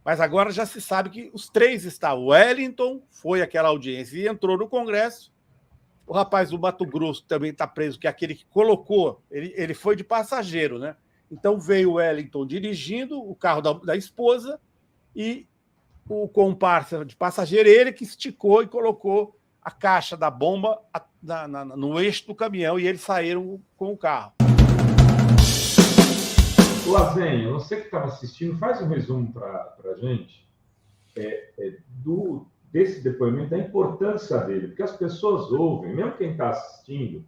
Mas agora já se sabe que os três estavam. O Wellington foi àquela audiência e entrou no Congresso. O rapaz do Mato Grosso também está preso, que é aquele que colocou, ele foi de passageiro, né? Então veio o Wellington dirigindo o carro da esposa e o comparsa de passageiro, ele que esticou e colocou a caixa da bomba no eixo do caminhão e eles saíram com o carro. Lazenha, você que estava assistindo, faz um resumo para a gente desse depoimento, da importância dele, porque as pessoas ouvem, mesmo quem está assistindo,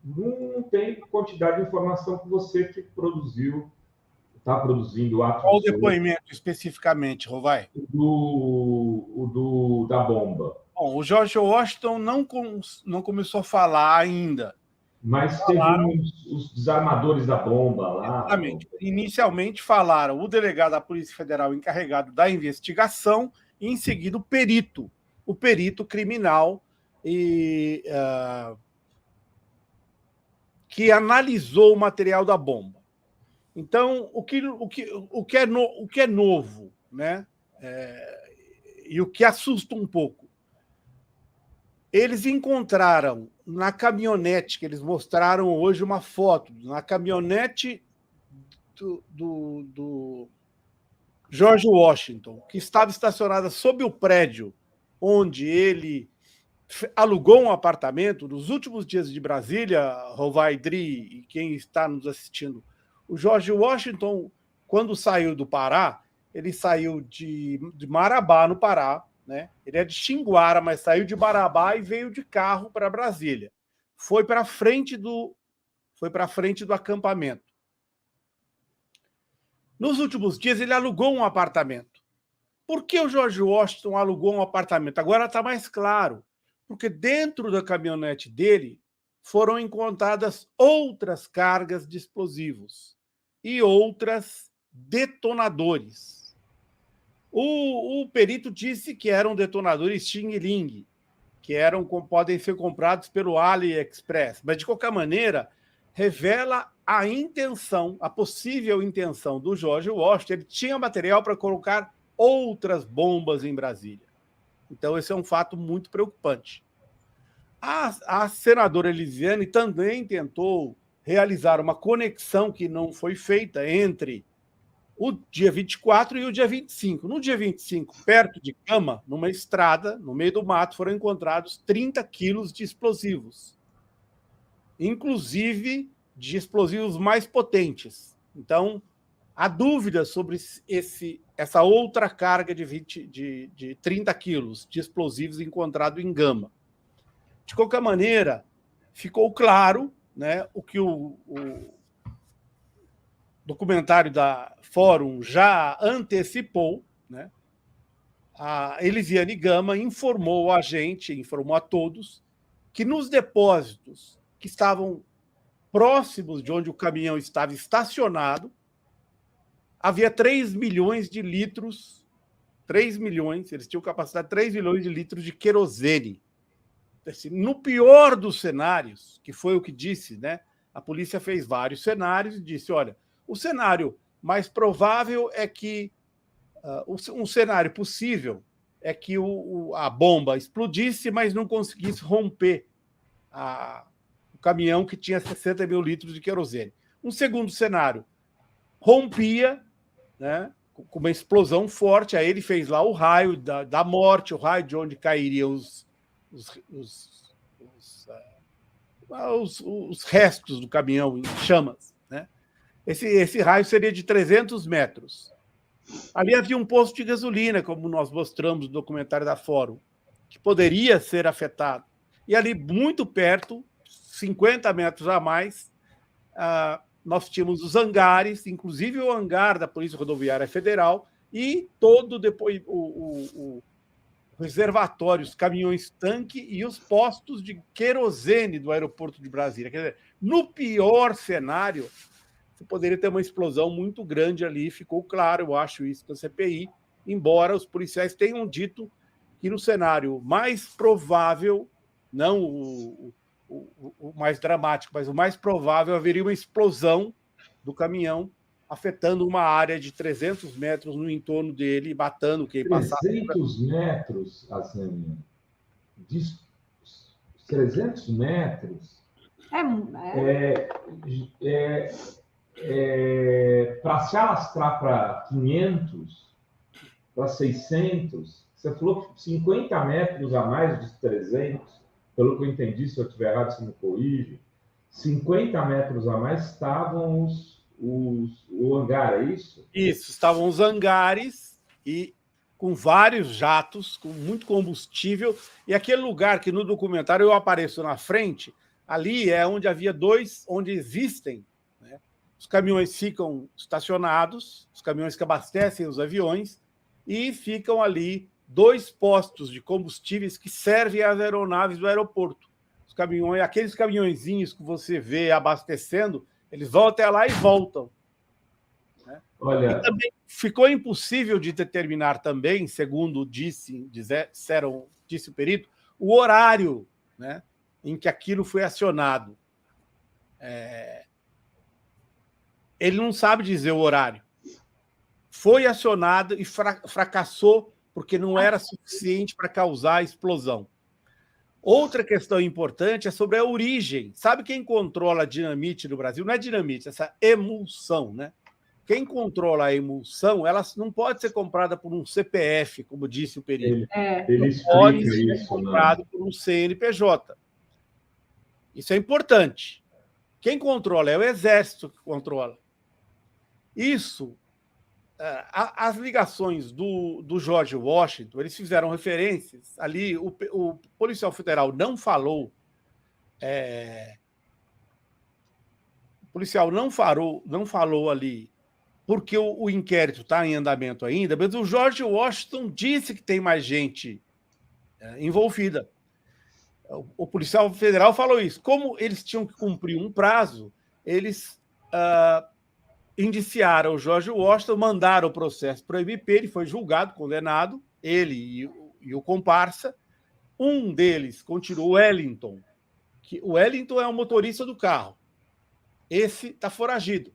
não tem quantidade de informação que você que produziu, está produzindo o ato. Qual o depoimento especificamente, Rovai? Da bomba. Bom, o George Washington não começou a falar ainda. Mas teve os desarmadores da bomba lá. Exatamente. Inicialmente falaram o delegado da Polícia Federal encarregado da investigação e, em seguida, o perito criminal que analisou o material da bomba. Então, o que é novo, né? E o que assusta um pouco, eles encontraram na caminhonete, que eles mostraram hoje uma foto, na caminhonete do George Washington, que estava estacionada sob o prédio onde ele alugou um apartamento. Nos últimos dias de Brasília, Rovai, Dri e quem está nos assistindo, o George Washington, quando saiu do Pará, ele saiu de Marabá, no Pará, né? Ele é de Xinguara, mas saiu de Marabá e veio de carro para Brasília. Foi para frente do acampamento. Nos últimos dias, ele alugou um apartamento. Por que o George Washington alugou um apartamento? Agora está mais claro. Porque dentro da caminhonete dele foram encontradas outras cargas de explosivos e outras detonadores. O perito disse que eram detonadores Xing-Ling, que podem ser comprados pelo AliExpress, mas, de qualquer maneira, revela a possível intenção do George Washington. Ele tinha material para colocar outras bombas em Brasília. Então, esse é um fato muito preocupante. A senadora Elisiane também tentou realizar uma conexão que não foi feita entre o dia 24 e o dia 25. No dia 25, perto de Gama, numa estrada, no meio do mato, foram encontrados 30 quilos de explosivos, inclusive de explosivos mais potentes. Então, há dúvidas sobre essa outra carga de 30 quilos de explosivos encontrado em Gama. De qualquer maneira, ficou claro, né, o que o documentário da Fórum já antecipou, né? A Elisiane Gama informou a gente, informou a todos, que nos depósitos que estavam próximos de onde o caminhão estava estacionado, havia 3 milhões de litros, 3 milhões, eles tinham capacidade de 3 milhões de litros de querosene. No pior dos cenários, que foi o que disse, né? A polícia fez vários cenários e disse, olha, o cenário mais provável é que um cenário possível é que a bomba explodisse, mas não conseguisse romper o caminhão que tinha 60 mil litros de querosene. Um segundo cenário, rompia, né, com uma explosão forte, aí ele fez lá o raio da morte, o raio de onde cairiam os restos do caminhão em chamas, né? Esse raio seria de 300 metros. Ali havia um posto de gasolina, como nós mostramos no documentário da Fórum, que poderia ser afetado. E ali, muito perto, 50 metros a mais, nós tínhamos os hangares, inclusive o hangar da Polícia Rodoviária Federal e todo depois o reservatório, os caminhões-tanque e os postos de querosene do aeroporto de Brasília. Quer dizer, no pior cenário, você poderia ter uma explosão muito grande ali, ficou claro, eu acho isso da CPI, embora os policiais tenham dito que no cenário mais provável, não o mais dramático, mas o mais provável, haveria uma explosão do caminhão afetando uma área de 300 metros no entorno dele, matando quem passava. 300 metros, Azânia. 300 metros. Para se alastrar para 500, para 600, você falou que 50 metros a mais dos 300, pelo que eu entendi, se eu estiver errado, você me corrige, 50 metros a mais estavam o hangar, é isso? Isso, estavam os hangares e com vários jatos, com muito combustível, e aquele lugar que no documentário eu apareço na frente, ali é onde havia onde existem, né? Os caminhões ficam estacionados, os caminhões que abastecem os aviões, e ficam ali 2 postos de combustíveis que servem às aeronaves do aeroporto. Os caminhões, aqueles caminhõezinhos que você vê abastecendo, eles vão até lá e voltam. Olha... E também ficou impossível de determinar também, segundo disse o perito, o horário, né, em que aquilo foi acionado. Ele não sabe dizer o horário. Foi acionado e fracassou porque não era suficiente para causar a explosão. Outra questão importante é sobre a origem. Sabe quem controla a dinamite no Brasil? Não é dinamite, essa emulsão, né? Quem controla a emulsão, ela não pode ser comprada por um CPF, como disse o perito. Ele pode ser comprado por um CNPJ. Isso é importante. Quem controla é o Exército que controla. Isso, as ligações do George Washington, eles fizeram referências ali, o policial federal não falou, o policial não falou ali, porque o inquérito está em andamento ainda, mas o George Washington disse que tem mais gente envolvida. O policial federal falou isso. Como eles tinham que cumprir um prazo, eles indiciaram o George Washington, mandaram o processo para o MP, ele foi julgado, condenado, ele e o comparsa. Um deles continuou, o Wellington. O Wellington é o motorista do carro. Esse está foragido.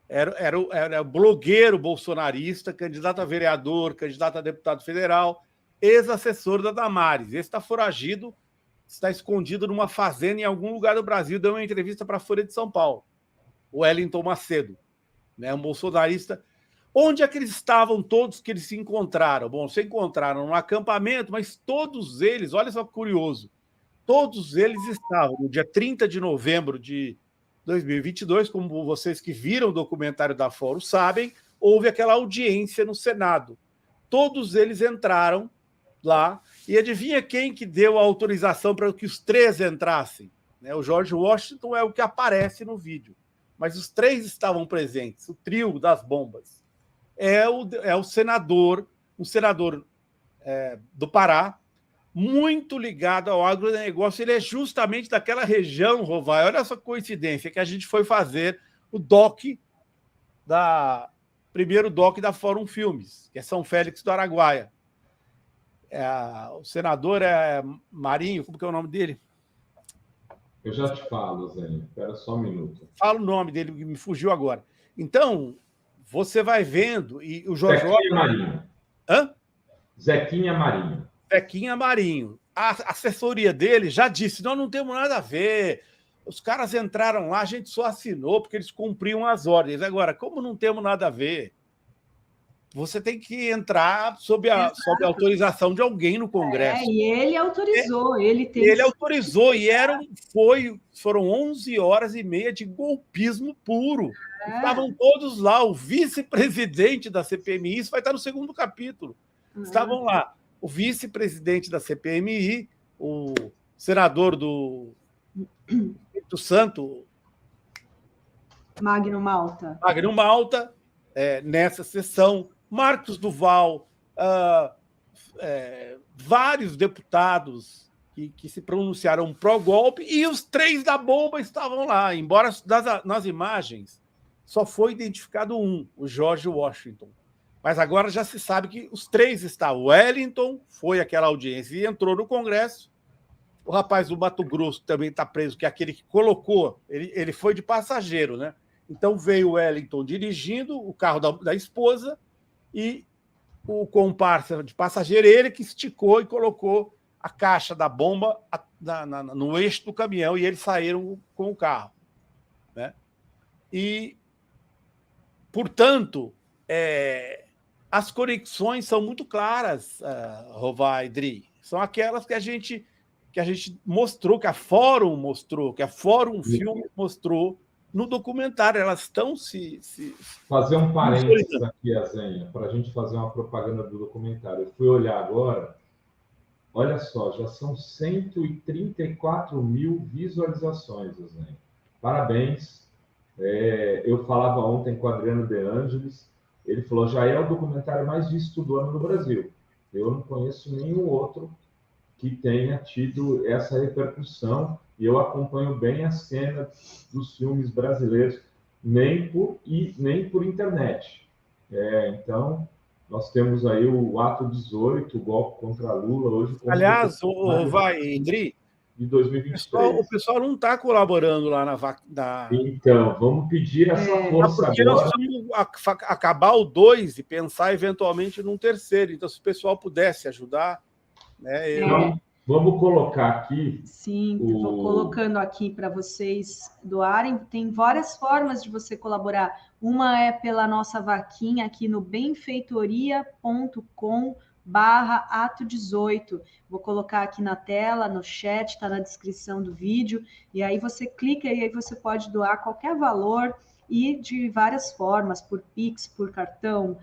Era blogueiro bolsonarista, candidato a vereador, candidato a deputado federal, ex-assessor da Damares. Esse está foragido, está escondido numa fazenda em algum lugar do Brasil, deu uma entrevista para a Folha de São Paulo. O Wellington Macedo, né, um bolsonarista. Onde é que eles estavam todos que eles se encontraram? Bom, se encontraram no acampamento, mas todos eles, olha só que curioso, todos eles estavam no dia 30 de novembro de 2022, como vocês que viram o documentário da Fórum sabem, houve aquela audiência no Senado. Todos eles entraram lá, e adivinha quem que deu a autorização para que os 3 entrassem? O George Washington é o que aparece no vídeo, mas os 3 estavam presentes, o trio das bombas. É o senador, um senador do Pará, muito ligado ao agronegócio, ele é justamente daquela região, Rovai. Olha essa coincidência, que a gente foi fazer o primeiro doc da Fórum Filmes, que é São Félix do Araguaia. O senador é Marinho, como que é o nome dele? Eu já te falo, Zé, espera só um minuto. Fala o nome dele, que me fugiu agora. Então, você vai vendo, e o Jorge... Zequinha Marinho. Hã? Zequinha Marinho. Zequinha Marinho. A assessoria dele já disse, nós não temos nada a ver, os caras entraram lá, a gente só assinou porque eles cumpriam as ordens. Agora, como não temos nada a ver, você tem que entrar sob a autorização de alguém no Congresso. E ele autorizou. Ele autorizou, e foram 11 horas e meia de golpismo puro. Estavam todos lá, o vice-presidente da CPMI, isso vai estar no 2º capítulo. Estavam lá o vice-presidente da CPMI, o senador do Santo... Magno Malta. Nessa sessão, Marcos Duval, vários deputados que se pronunciaram pró-golpe, e os 3 da bomba estavam lá, embora nas imagens só foi identificado um, o George Washington. Mas agora já se sabe que os 3 estavam. O Wellington foi àquela audiência e entrou no Congresso. O rapaz do Mato Grosso também está preso, que é aquele que colocou, ele foi de passageiro, né? Então veio o Wellington dirigindo o carro da esposa e o comparsa de passageiro, ele que esticou e colocou a caixa da bomba no eixo do caminhão e eles saíram com o carro, né? E, portanto, as conexões são muito claras, Rovai e Dri. São aquelas que a gente mostrou, que a Fórum mostrou, que a Fórum Filme mostrou no documentário. Elas estão se fazer um parênteses aqui, Azenha, para a gente fazer uma propaganda do documentário. Eu fui olhar agora, olha só, já são 134 mil visualizações, Azenha. Parabéns. Eu falava ontem com o Adriano De Angelis, ele falou, já é o documentário mais visto do ano no Brasil. Eu não conheço nenhum outro que tenha tido essa repercussão, e eu acompanho bem a cena dos filmes brasileiros, nem por internet. Então, nós temos aí o Ato 18, o golpe contra Lula, hoje... Aliás, Dri, de 2023. O pessoal não está colaborando lá na Então, vamos pedir essa força porque agora. nós vamos acabar o 2 e pensar eventualmente num terceiro. Então, se o pessoal pudesse ajudar, né? Então, vamos colocar aqui. Sim, estou colocando aqui para vocês doarem. Tem várias formas de você colaborar. Uma é pela nossa vaquinha aqui no benfeitoria.com/ato18. Vou colocar aqui na tela, no chat, está na descrição do vídeo. E aí você clica e aí você pode doar qualquer valor e de várias formas, por Pix, por cartão.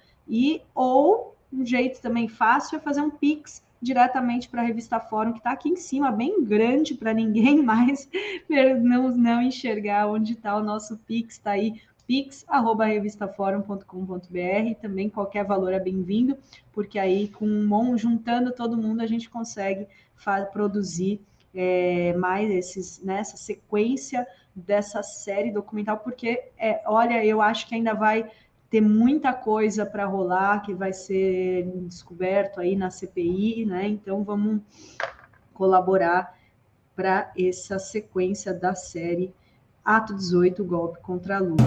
Ou um jeito também fácil é fazer um Pix diretamente para a Revista Fórum, que está aqui em cima, bem grande, para ninguém mais não enxergar onde está o nosso Pix, está aí, pix@revistaforum.com.br, também qualquer valor é bem-vindo, porque aí, juntando todo mundo, a gente consegue produzir mais essa sequência dessa série documental, porque, olha, eu acho que ainda vai ter muita coisa para rolar, que vai ser descoberto aí na CPI, né? Então, vamos colaborar para essa sequência da série Ato 18, Golpe contra Lula.